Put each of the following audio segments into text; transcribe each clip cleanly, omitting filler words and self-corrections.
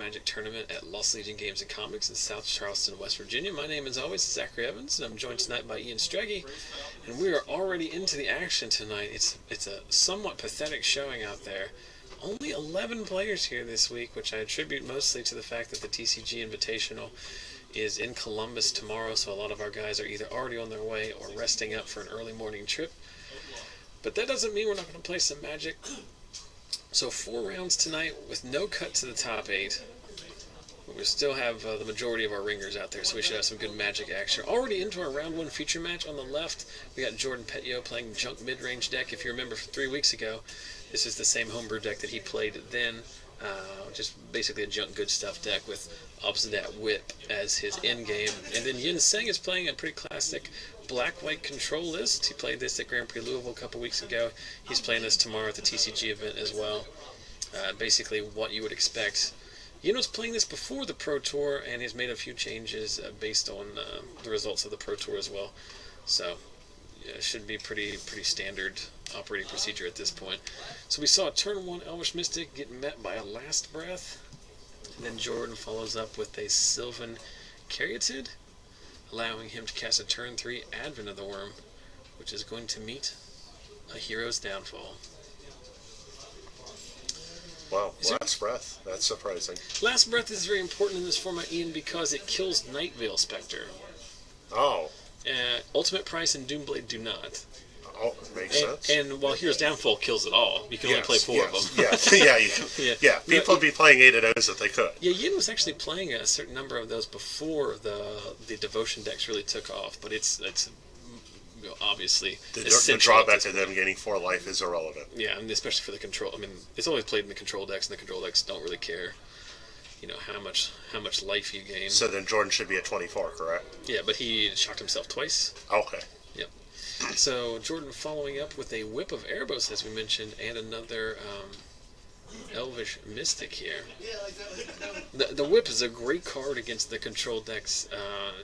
Magic tournament at Lost Legion Games and Comics in South Charleston, West Virginia. My name is always Zachary Evans, and I'm joined tonight by Ian Straggy, and we are already into the action tonight. It's a somewhat pathetic showing out there. Only 11 players here this week, which I attribute mostly to the fact that the TCG Invitational is in Columbus tomorrow, so a lot of our guys are either already on their way or resting up for an early morning trip. But that doesn't mean we're not going to play some Magic. So 4 rounds tonight with no cut to the top 8. We still have the majority of our ringers out there, so we should have some good Magic action. Already into our round 1 feature match on the left, we got Jordan Pectyo playing Junk Midrange deck. If you remember from 3 weeks ago, this is the same homebrew deck that he played then. Just basically a Junk Good Stuff deck with Obzedat Whip as his end game. And then Yen-shyang is playing a pretty classic black-white control list. He played this at Grand Prix Louisville a couple weeks ago. He's playing this tomorrow at the TCG event as well. Basically what you would expect. Yen was playing this before the Pro Tour, and he's made a few changes based on the results of the Pro Tour as well. So yeah, it should be pretty standard operating procedure at this point. So we saw a turn 1 Elvish Mystic get met by a Last Breath. And then Jordan follows up with a Sylvan Caryatid, allowing him to cast a turn 3 Advent of the Worm, which is going to meet a Hero's Downfall. Wow, Last Breath. That's surprising. Last Breath is very important in this format, Ian, because it kills Nightveil Spectre. Oh. Ultimate Price and Doomblade do not. Oh, makes sense. And while Hero's Downfall kills it all, you can only play 4 of them. Yeah, people would be playing 8 of those if they could. Yeah, Yen was actually playing a certain number of those before the Devotion decks really took off, but it's obviously the drawback of them getting 4 life is irrelevant. Yeah, and especially for the control. I mean, it's always played in the control decks, and the control decks don't really care, how much life you gain. So then Jordan should be at 24, correct? Yeah, but he shocked himself twice. Okay. Yep. So Jordan following up with a Whip of Erebos, as we mentioned, and another Elvish Mystic here. The Whip is a great card against the control decks,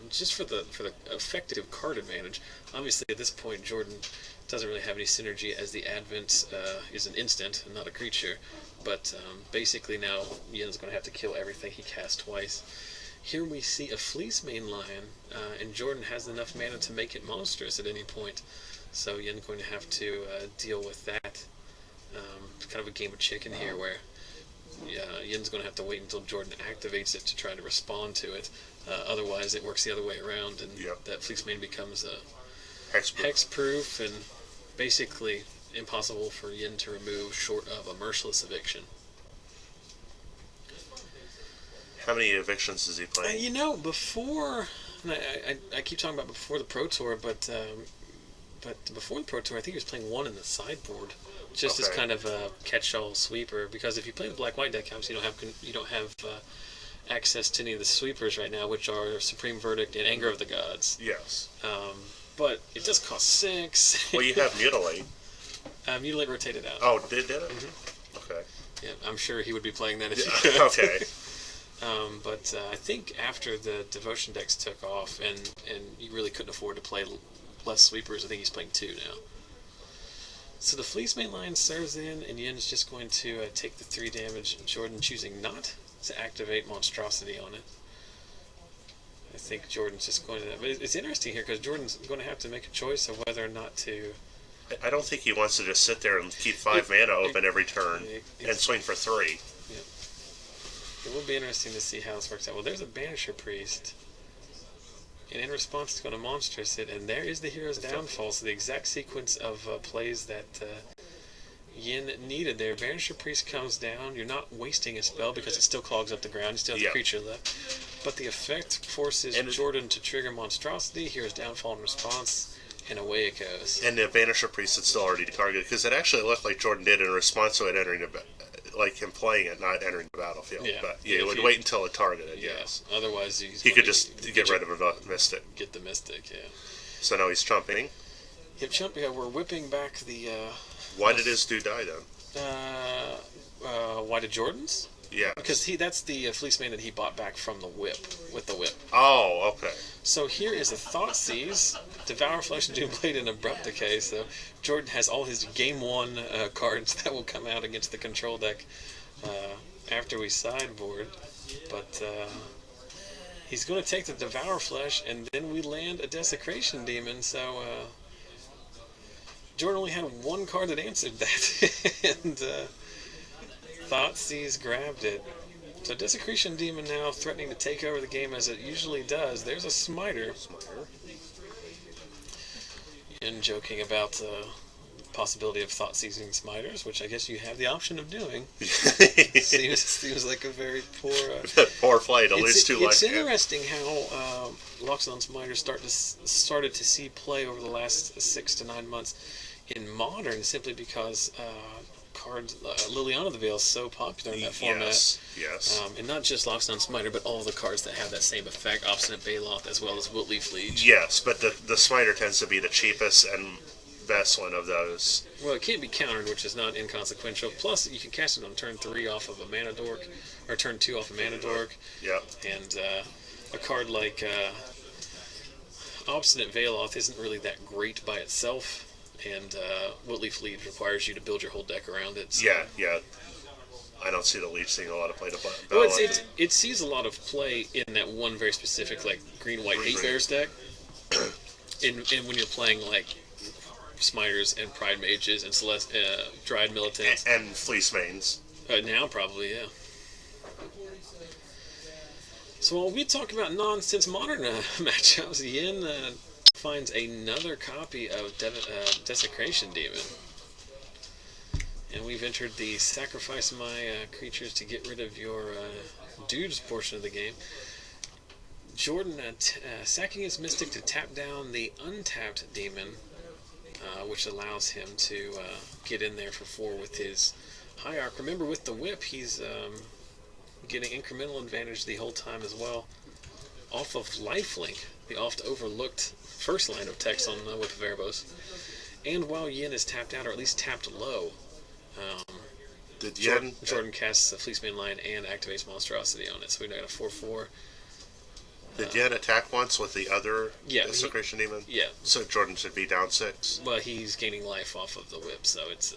just for the effective card advantage. Obviously, at this point, Jordan doesn't really have any synergy, as the Advent is an instant and not a creature. But basically now, Yen's going to have to kill everything he casts twice. Here we see a Fleecemane Lion, and Jordan has enough mana to make it monstrous at any point. So Yen's going to have to deal with that. It's kind of a game of chicken here, where Yen's going to have to wait until Jordan activates it to try to respond to it. Otherwise, it works the other way around, and that Fleecemane becomes a hexproof and basically impossible for Yen to remove, short of a Merciless Eviction. How many evictions is he playing? Before, and I keep talking about before the Pro Tour, but before the Pro Tour, I think he was playing 1 in the sideboard, just as kind of a catch-all sweeper. Because if you play the black-white deck, obviously you don't have access to any of the sweepers right now, which are Supreme Verdict and Anger of the Gods. Yes. But it does cost 6. Well, you have Mutilate. Mutilate rotated out. Oh, did it? Mm-hmm. Okay. Yeah, I'm sure he would be playing that if he could. Okay. But I think after the Devotion decks took off, and you really couldn't afford to play less sweepers, I think he's playing 2 now. So the Fleecemane Lion serves in, and Yen's just going to take the 3 damage, Jordan choosing not to activate Monstrosity on it. I think Jordan's just going to... But it's interesting here, because Jordan's going to have to make a choice of whether or not to... I don't think he wants to just sit there and keep 5 mana open every turn and swing for 3. It will be interesting to see how this works out. Well, there's a Banisher Priest. And in response, it's going to monstrous it. And there is the Hero's Downfall. So the exact sequence of plays that Yen needed there. Banisher Priest comes down. You're not wasting a spell because it still clogs up the ground. You still have the creature left. But the effect forces Jordan to trigger Monstrosity. Hero's Downfall in response. And away it goes. And the Banisher Priest is still already targeted. Because it actually looked like Jordan did in response to it entering the... like him playing it, not entering the battlefield. Yeah. But it would wait until it targeted, yes. Otherwise, he could just get rid of a Mystic. Get the Mystic, yeah. So now he's chumping. Yep, we're whipping back the... Why did his dude die, then? Why did Jordan's? Yeah. Because that's the Fleecemane that he bought back from the Whip, with the Whip. Oh, okay. So here is a Thoughtseize, Devour Flesh, Doomblade, and Abrupt Decay. So Jordan has all his Game 1 cards that will come out against the control deck after we sideboard, but he's going to take the Devour Flesh, and then we land a Desecration Demon, so Jordan only had one card that answered that, and Thoughtseize grabbed it. So Desecration Demon now threatening to take over the game as it usually does. There's a Smiter. And joking about the possibility of Thoughtseizing Smiters, which I guess you have the option of doing. seems like a very poor... poor play to lose 2 life. It's interesting how Loxodon Smiters started to see play over the last 6 to 9 months in Modern, simply because cards, Liliana the Veil is so popular in that format. Yes. And not just Loxodon Smiter, but all the cards that have that same effect, Obstinate Baloth, as well as Wiltleaf Liege. Yes, but the Smiter tends to be the cheapest and best one of those. Well, it can't be countered, which is not inconsequential. Plus, you can cast it on turn 3 off of a Mana Dork, or turn 2 off a Mana Dork. Yep. And a card like Obstinate Baloth isn't really that great by itself. And Wiltleaf Liege requires you to build your whole deck around it. So. Yeah. I don't see the Liege seeing a lot of play to play. Well, it sees a lot of play in that one very specific, like, green-white Hate Bears deck. And when you're playing, like, Smiters and Pride Mages and Dryad Militants. And Fleece Mains. Now, probably, yeah. So while we talk about nonsense Modern matchups, Yen finds another copy of Desecration Demon. And we've entered the sacrifice my creatures to get rid of your dudes portion of the game. Jordan sacking his Mystic to tap down the untapped Demon, which allows him to get in there for 4 with his High Arc. Remember, with the Whip, he's getting incremental advantage the whole time as well. Off of Lifelink, the oft overlooked first line of text on Whip of Erebos. And while Yen is tapped out, or at least tapped low, Jordan casts a Fleecebane Lion and activates Monstrosity on it, so we got a 4/4. Did Yen attack once with the other Desecration Demon? Yeah. So Jordan should be down 6? Well, he's gaining life off of the Whip, so it's...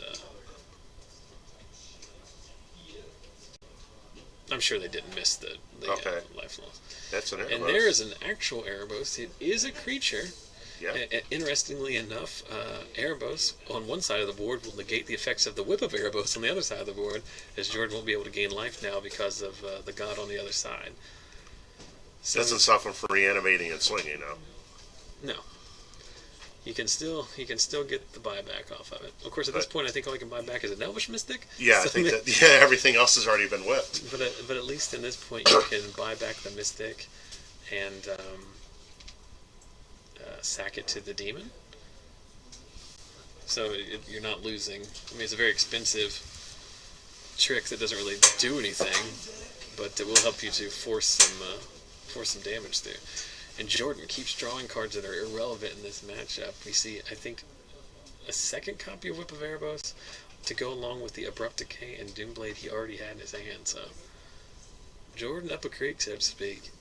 I'm sure they didn't miss the life loss. That's an Erebos. And there is an actual Erebos. It is a creature. Yeah. Interestingly enough, Erebos on one side of the board will negate the effects of the Whip of Erebos on the other side of the board, as Jordan won't be able to gain life now because of the god on the other side. So, doesn't stop him from reanimating and swinging, though. No. You can still get the buyback off of it. Of course, at this point, I think all you can buy back is an Elvish Mystic. Yeah, so I think that everything else has already been whipped. But at least in this point, you can buy back the Mystic and sack it to the Demon. So you're not losing. I mean, it's a very expensive trick that doesn't really do anything, but it will help you to force some damage through. And Jordan keeps drawing cards that are irrelevant in this matchup. We see, I think, a second copy of Whip of Erebos to go along with the Abrupt Decay and Doomblade he already had in his hand. So Jordan up a creek, so to speak.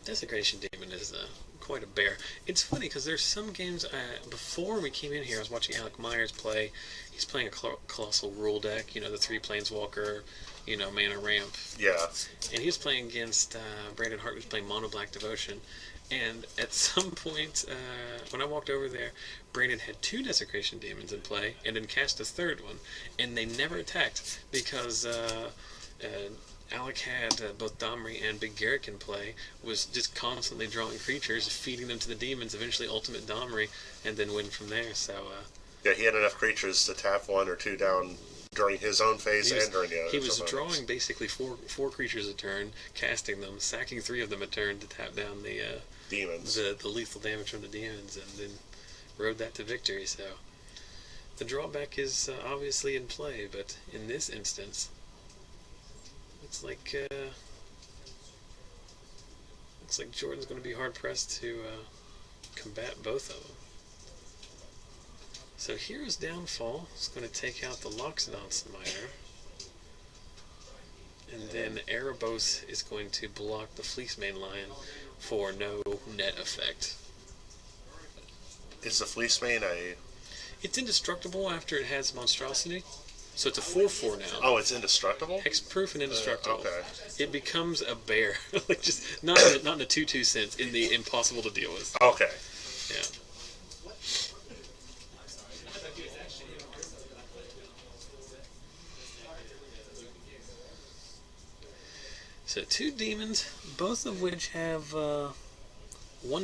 Desecration Demon is quite a bear. It's funny because there's some games, before we came in here, I was watching Alec Myers play. He's playing a Colossal Rule deck, the 3 Planeswalker, mana ramp. Yeah. And he was playing against Brandon Hart, who's playing Mono Black Devotion. And at some point, when I walked over there, Brandon had 2 Desecration Demons in play, and then cast a 3rd one. And they never attacked, because Alec had both Domri and Big Garrick in play, was just constantly drawing creatures, feeding them to the demons, eventually ultimate Domri, and then win from there. So yeah, he had enough creatures to tap 1 or 2 down during his own phase and during the other. He was drawing basically four creatures a turn, casting them, sacking 3 of them a turn to tap down the demons, the lethal damage from the demons, and then rode that to victory. So the drawback is obviously in play, but in this instance, looks like Jordan's going to be hard pressed to combat both of them. So Hero's Downfall is going to take out the Loxodon Smiter, and then Erebos is going to block the Fleecebane Lion, for no net effect. Is the Fleecebane a... It's indestructible after it has monstrosity, so it's a 4/4 now. Oh, it's indestructible? Hexproof and indestructible. Okay. It becomes a bear, like just not in a 2/2 sense, in the impossible to deal with. Okay. Yeah. So 2 demons, both of which have 1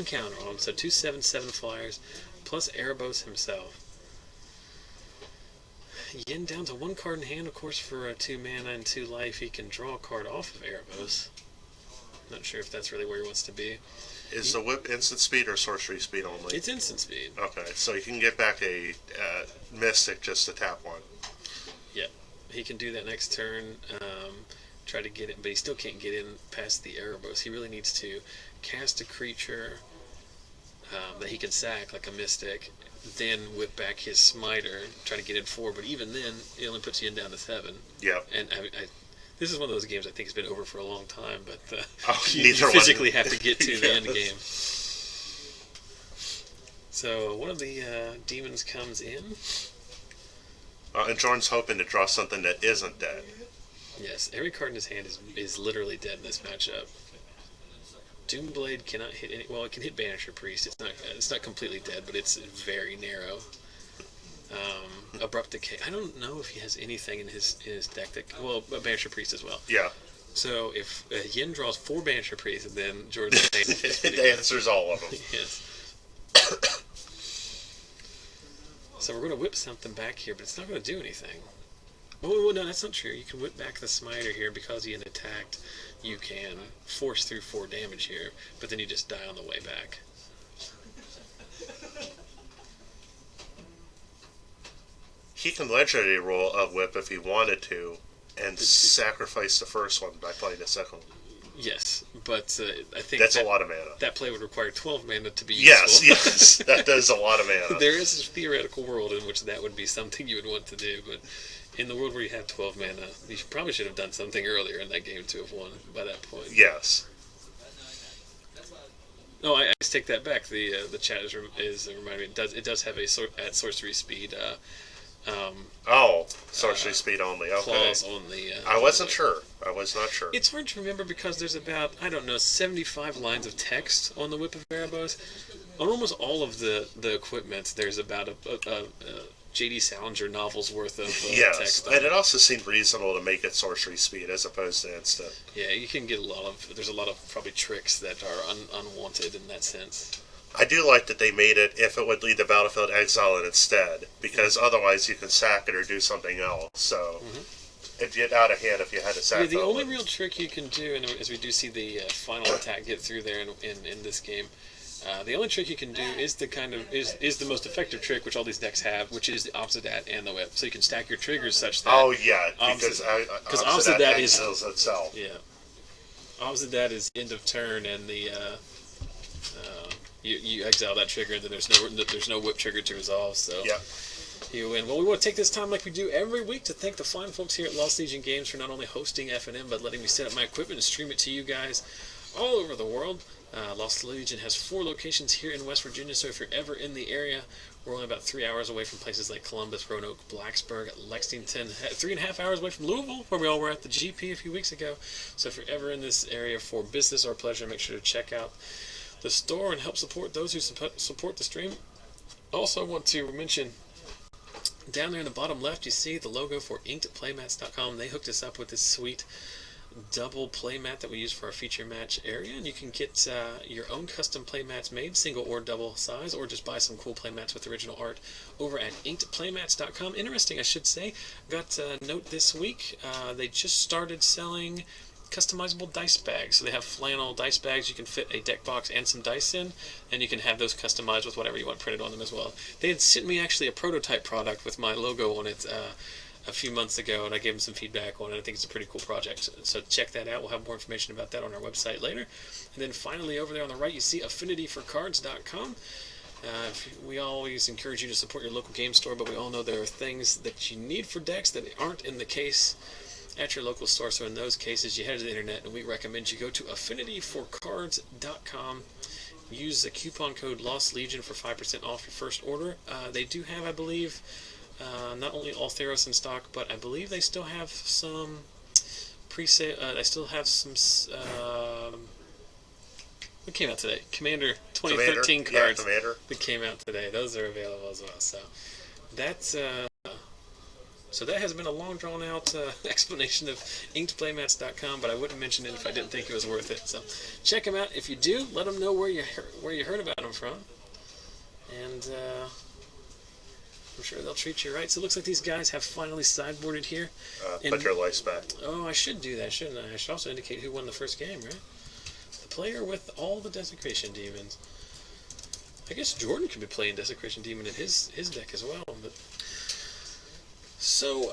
counter on them. So 2 7/7 flyers, plus Erebos himself. Yen down to 1 card in hand, of course, for 2 mana and 2 life. He can draw a card off of Erebos. Not sure if that's really where he wants to be. Is the whip instant speed or sorcery speed only? It's instant speed. Okay, so you can get back a Mystic just to tap 1. Yeah, he can do that next turn. Try to get it, but he still can't get in past the Erebos. He really needs to cast a creature that he can sack, like a Mystic, then whip back his Smiter, try to get in 4, but even then, it only puts you in down to 7. Yep. And this is one of those games I think has been over for a long time, but you physically have to get to the end game. So one of the demons comes in. And Jordan's hoping to draw something that isn't dead. Yes, every card in his hand is literally dead in this matchup. Doomblade cannot hit any... Well, it can hit Banisher Priest. It's not completely dead, but it's very narrow. Abrupt Decay. I don't know if he has anything in his deck that... Well, Banisher Priest as well. Yeah. So if Yen draws 4 Banisher Priests, then Jordan's it answers all of them. Yes. So we're going to whip something back here, but it's not going to do anything. Oh, no, that's not true. You can whip back the Smiter here because Yen attacked. You can force through 4 damage here, but then you just die on the way back. He can legendary roll a whip if he wanted to, and sacrifice the first one by playing the second one. Yes, but I think that's a lot of mana. That play would require 12 mana to be useful. Yes, that does a lot of mana. There is a theoretical world in which that would be something you would want to do, but in the world where you have 12 mana, you probably should have done something earlier in that game to have won by that point. Yes. No, I take that back. The chat is reminding me. It does have a at sorcery speed. Sorcery speed only. Okay. Clause on the. I wasn't sure. I was not sure. It's hard to remember because there's about 75 lines of text on the Whip of Erebos. On almost all of the equipment, there's about a J.D. Salinger novel's worth of text. And it also seemed reasonable to make it sorcery speed as opposed to instant. Yeah, you can get there's a lot of probably tricks that are unwanted in that sense. I do like that they made it if it would lead to battlefield exile it instead, because otherwise you can sack it or do something else. So it'd get out of hand if you had to sack it. Yeah, the only real trick you can do, and as we do see the final attack get through there in this game, the only trick you can do is is the most effective trick, which all these decks have, which is the Obzedat and the Whip. So you can stack your triggers such that... Oh, yeah, because Obzedat is itself. Yeah. Obzedat is end of turn, and the... You exile that trigger, and then there's no whip trigger to resolve. So you win. Well, we want to take this time, like we do every week, to thank the fine folks here at Lost Legion Games for not only hosting FNM, but letting me set up my equipment and stream it to you guys all over the world. Lost Legion has 4 locations here in West Virginia, so if you're ever in the area, we're only about 3 hours away from places like Columbus, Roanoke, Blacksburg, Lexington, 3.5 hours away from Louisville, where we all were at the GP a few weeks ago. So if you're ever in this area for business or pleasure, make sure to check out the store and help support those who support the stream. Also want to mention, down there in the bottom left, you see the logo for inkedplaymats.com. They hooked us up with this sweet double playmat that we use for our feature match area, and you can get your own custom playmats made, single or double size, or just buy some cool playmats with original art over at inkedplaymats.com. Interesting, I should say. Got a note this week. They just started selling customizable dice bags. So they have flannel dice bags you can fit a deck box and some dice in, and you can have those customized with whatever you want printed on them as well. They had sent me actually a prototype product with my logo on it a few months ago, and I gave them some feedback on it. I think it's a pretty cool project. So check that out. We'll have more information about that on our website later. And then finally, over there on the right, you see affinityforcards.com. We always encourage you to support your local game store, but we all know there are things that you need for decks that aren't in the case at your local store. So in those cases, you head to the internet, and we recommend you go to affinityforcards.com. Use the coupon code Lost Legion for 5% off your first order. They do have, I believe, not only all Theros in stock, but I believe they still have some pre-sale. They still have some. What came out today? Commander 2013 cards. Yeah, Commander. That came out today. Those are available as well. So that's. So that has been a long, drawn-out explanation of inkedplaymats.com, but I wouldn't mention it if I didn't think it was worth it. So check them out. If you do, let them know where you heard about them from, and I'm sure they'll treat you right. So it looks like these guys have finally sideboarded here. Put your lice back. Oh, I should do that, shouldn't I? I should also indicate who won the first game, right? The player with all the Desecration Demons. I guess Jordan could be playing Desecration Demon in his deck as well, but... So,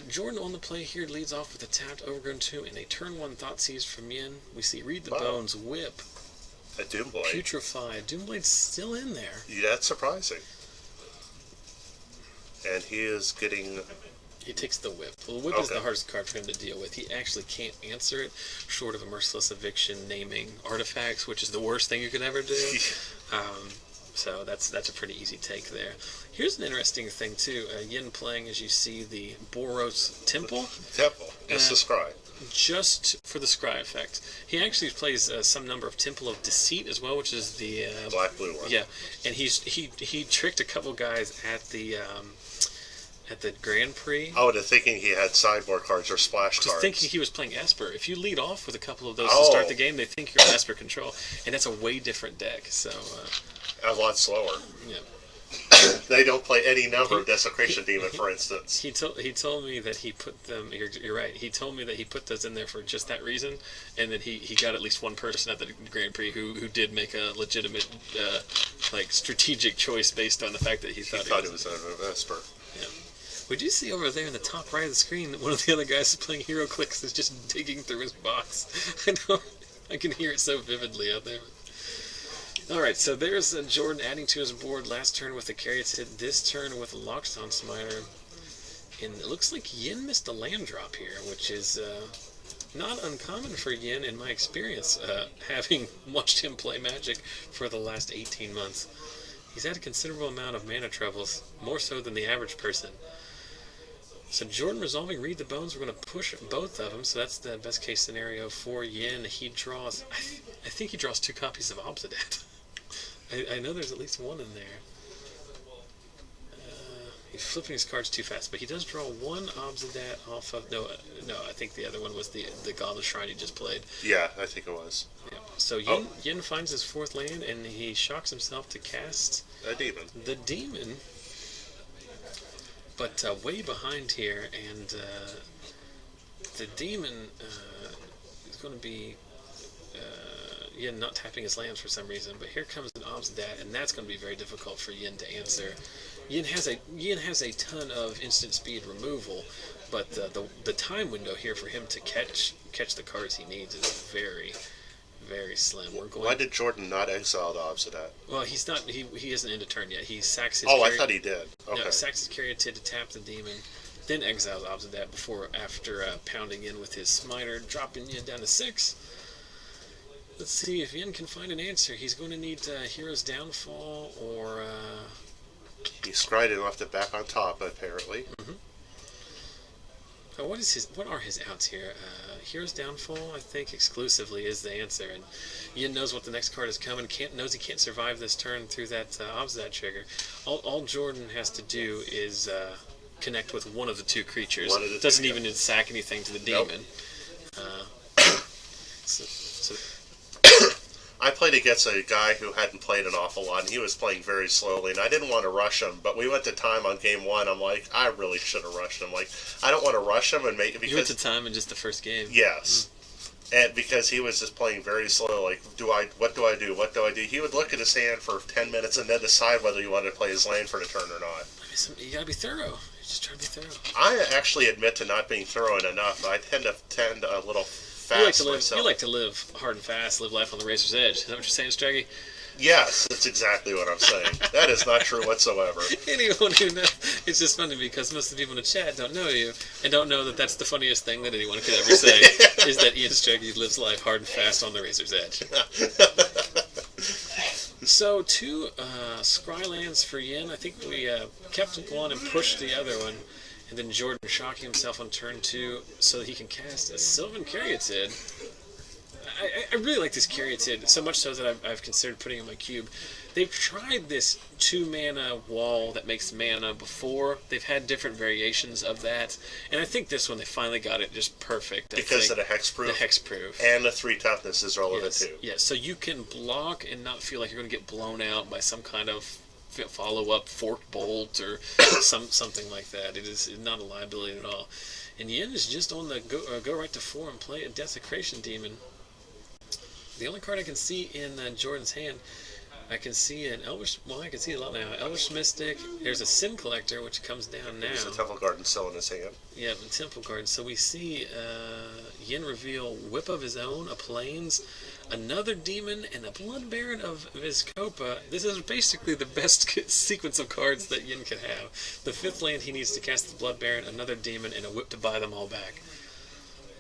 Jordan on the play here leads off with a tapped Overgrown Tomb and a turn 1 Thoughtseize from Yen. We see Read the Bones, Whip, a Doomblade, Putrefy. Doomblade's still in there. Yeah, that's surprising. And he is getting... He takes the Whip. Well, the Whip is the hardest card for him to deal with. He actually can't answer it, short of a Merciless Eviction naming artifacts, which is the worst thing you could ever do. So that's a pretty easy take there. Here's an interesting thing too. Yen playing, as you see, the Boros Temple. It's the Scry. Just for the Scry effect. He actually plays some number of Temple of Deceit as well, which is the black-blue one. Yeah, and he tricked a couple guys at the Grand Prix. Oh, to thinking he had sideboard cards or splash cards. Just thinking he was playing Esper. If you lead off with a couple of those to start the game, they think you're in Esper control, and that's a way different deck. So. A lot slower. Yeah. They don't play any number of Desecration Demon, for instance. He told me that he put them. You're right. He told me that he put those in there for just that reason, and that he got at least one person at the Grand Prix who did make a legitimate, strategic choice based on the fact that he thought it was an Esper. Yeah. Would you see over there in the top right of the screen that one of the other guys playing Hero Clicks is just digging through his box? I know. I can hear it so vividly out there. Alright, so there's Jordan adding to his board last turn with a Caryatid, this turn with a Lockstone Smiter. And it looks like Yen missed a land drop here, which is not uncommon for Yen in my experience, having watched him play Magic for the last 18 months. He's had a considerable amount of mana troubles, more so than the average person. So Jordan resolving Read the Bones. We're going to push both of them, so that's the best case scenario for Yen. He draws, I think he draws 2 copies of Obzedat. I know there's at least one in there. He's flipping his cards too fast, but he does draw 1 Obzedat off of... No, I think the other one was the Godless Shrine he just played. Yeah, I think it was. Yeah. So Yen finds his 4th land, and he shocks himself to cast... A demon. The demon. But way behind here, and the demon is going to be... Yen not tapping his lands for some reason, but here comes an Obzedat, and that's going to be very difficult for Yen to answer. Yen has a ton of instant speed removal, but the time window here for him to catch the cards he needs is very, very slim. Why did Jordan not exile the Obzedat? Well, he's not. He isn't into turn yet. He sacks his. I thought he did. Okay. No, sacks his Caryatid to tap the demon, then exiles Obzedat after pounding in with his Smiter, dropping Yen down to 6. Let's see if Yen can find an answer. He's going to need Hero's Downfall or... He scried and left it back on top, apparently. Mm-hmm. What are his outs here? Hero's Downfall, I think, exclusively is the answer. And Yen knows what the next card is coming. Knows he can't survive this turn through that Obzedat trigger. All Jordan has to do is connect with one of the 2 creatures. Doesn't even need to sack anything to the demon. So I played against a guy who hadn't played an awful lot, and he was playing very slowly, and I didn't want to rush him, but we went to time on game 1. I'm like, I really should have rushed him. I don't want to rush him and make... Because, you went to time in just the first game? Yes. And because he was just playing very slow, what do I do? What do I do? He would look at his hand for 10 minutes and then decide whether he wanted to play his land for the turn or not. You gotta be thorough. You just try to be thorough. I actually admit to not being thorough enough. I tend a little... You like to live hard and fast, live life on the razor's edge. Is that what you're saying, Straggy? Yes, that's exactly what I'm saying. That is not true whatsoever. Anyone who knows, it's just funny because most of the people in the chat don't know you and don't know that that's the funniest thing that anyone could ever say is that Ian Struggy lives life hard and fast on the razor's edge. So 2 Scrylands for Yen. I think we kept one and pushed the other one, and then Jordan shocking himself on turn 2 so that he can cast a Sylvan Caryatid. I really like this Caryatid, so much so that I've considered putting it in my cube. They've tried this 2-mana wall that makes mana before. They've had different variations of that, and I think this one they finally got it just perfect. Because of the hexproof? The hexproof. And the 3 toughness is relevant too. Yes, so you can block and not feel like you're going to get blown out by some kind of follow-up forked bolt or something like that. It is not a liability at all. And Yen is just on the go right to 4 and play a Desecration Demon. The only card I can see in Jordan's hand, I can see an Elvish. Well, I can see a lot now. Elvish Mystic. There's a Sin Collector, which comes down now. There's a Temple Garden still in his hand. Yeah, the Temple Garden. So we see Yen reveal Whip of his own, a Plains, another Demon, and a Blood Baron of Vizkopa. This is basically the best sequence of cards that Yen can have. The 5th land, he needs to cast the Blood Baron, another Demon, and a Whip to buy them all back.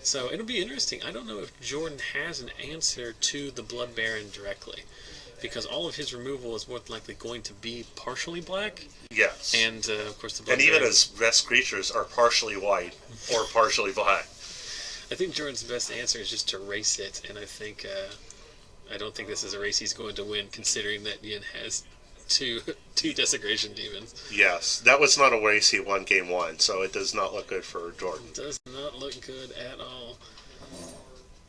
So it'll be interesting. I don't know if Jordan has an answer to the Blood Baron directly, because all of his removal is more than likely going to be partially black. Yes. And, of course, the Blood Baron. And even his his best creatures are partially white or partially black. I think Jordan's best answer is just to race it, and I don't think this is a race he's going to win, considering that Yen has two Desecration Demons. Yes, that was not a race he won game 1, so it does not look good for Jordan. It does not look good at all.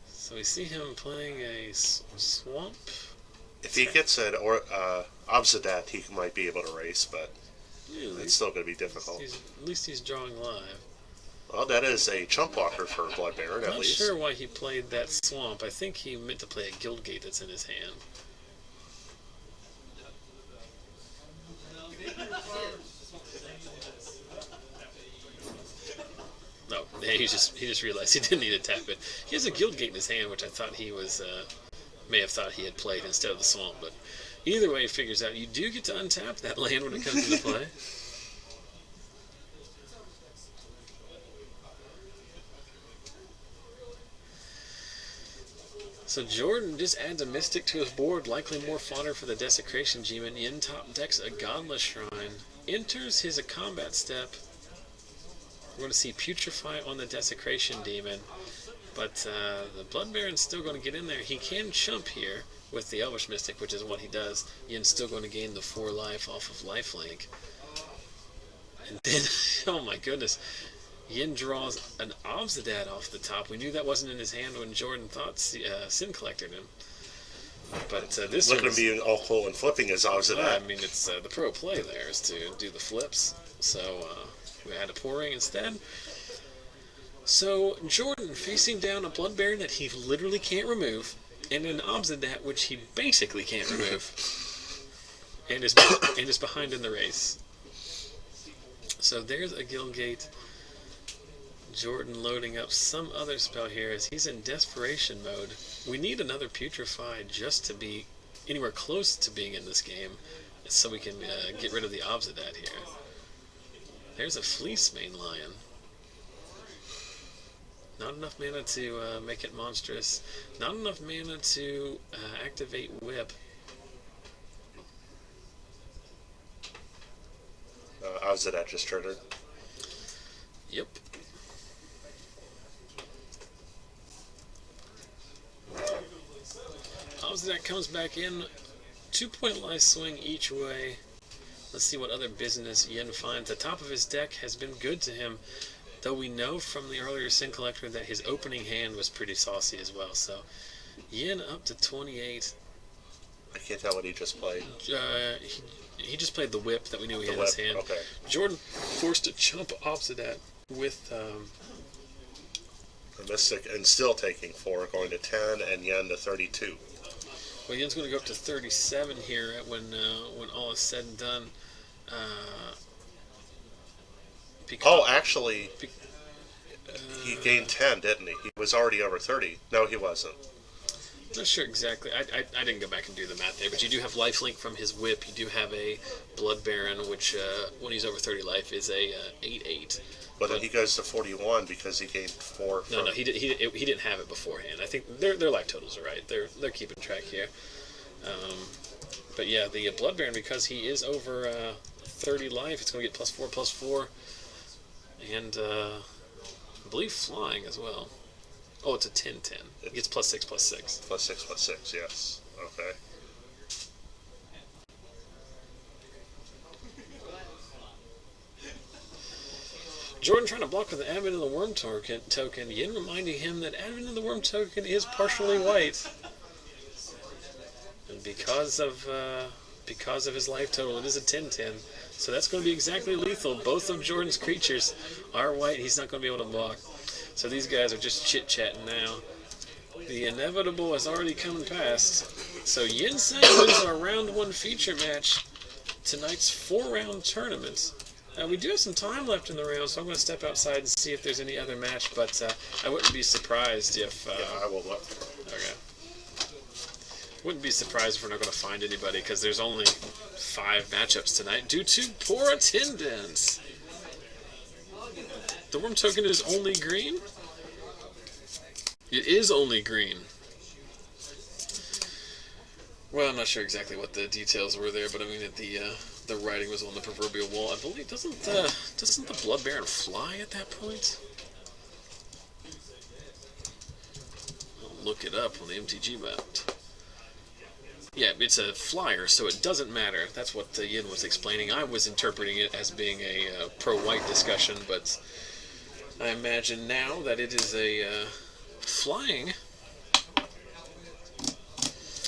So we see him playing a Swamp. If he gets an Obzedat, he might be able to race, but it's still going to be difficult. At least he's drawing live. Well, that is a chump blocker for Blood Baron, at least. I'm not sure why he played that Swamp. I think he meant to play a Guildgate that's in his hand. No, he just realized he didn't need to tap it. He has a Guildgate in his hand, which I thought he was may have thought he had played instead of the Swamp. But either way, he figures out you do get to untap that land when it comes into play. So Jordan just adds a Mystic to his board, likely more fodder for the Desecration Demon. Yen top decks a Godless Shrine. Enters his combat step. We're going to see Putrefy on the Desecration Demon. But the Blood Baron's still going to get in there. He can chump here with the Elvish Mystic, which is what he does. Yen's still going to gain the 4 life off of lifelink. And then, oh my goodness, Yen draws an Obzedat off the top. We knew that wasn't in his hand when Jordan thought Sin Collected him. But this look at him being all cool and flipping his Obzedat. I mean, it's the pro play there is to do the flips. So we had a Pouring instead. So Jordan facing down a Blood Baron that he literally can't remove, and an Obzedat which he basically can't remove, and is behind in the race. So there's a Guildgate. Jordan loading up some other spell here as he's in desperation mode. We need another Putrefy just to be anywhere close to being in this game, so we can get rid of the Obzedat here. There's a Fleecemane Lion. Not enough mana to make it monstrous. Not enough mana to activate Whip. Obzedat just triggered. Yep. Obzedat comes back in. 2-point life swing each way. Let's see what other business Yen finds. The top of his deck has been good to him, though we know from the earlier Sin Collector that his opening hand was pretty saucy as well. So Yen up to 28. I can't tell what he just played. He just played the Whip that we knew he had in his hand. Okay. Jordan forced to chump Obzedat with the Mystic, and still taking 4, going to 10, and Yen to 32. Well, Yen's going to go up to 37 here when all is said and done. Actually, he gained 10, didn't he? He was already over 30. No, he wasn't. Not sure exactly. I didn't go back and do the math there, but you do have lifelink from his whip. You do have a Blood Baron, which when he's over 30 life is a 8/8. But then he goes to 41 because he gained 4. No, he didn't have it beforehand. I think their life totals are right. They're keeping track here. But yeah, the Blood Baron, because he is over 30 life, it's going to get +4/+4, and I believe flying as well. Oh, it's a 10/10. It gets +6/+6. +6/+6, yes. Okay. Jordan trying to block with the Advent of the Worm token. Yen reminding him that Advent of the Worm token is partially white. And because of his life total, it is a 10/10. So that's going to be exactly lethal. Both of Jordan's creatures are white. He's not going to be able to block. So these guys are just chit-chatting now. The inevitable has already come past. So Yen-shyang wins our round 1 feature match. Tonight's 4-round tournament. We do have some time left in the round, so I'm going to step outside and see if there's any other match, but I wouldn't be surprised if... yeah, I will look. Okay. Wouldn't be surprised if we're not going to find anybody, because there's only 5 matchups tonight due to poor attendance. The Worm token is only green? It is only green. Well, I'm not sure exactly what the details were there, but I mean, the writing was on the proverbial wall. I believe doesn't the Blood Baron fly at that point? I'll look it up on the MTG map. Yeah, it's a flyer, so it doesn't matter. That's what Yin was explaining. I was interpreting it as being a pro-white discussion, but I imagine now that it is a flying.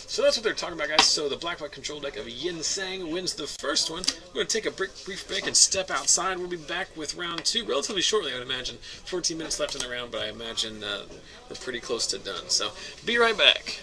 So that's what they're talking about, guys. So the black-white control deck of Yen-shyang wins the first one. We're going to take a brief break and step outside. We'll be back with round 2 relatively shortly, I would imagine. 14 minutes left in the round, but I imagine we're pretty close to done. So be right back.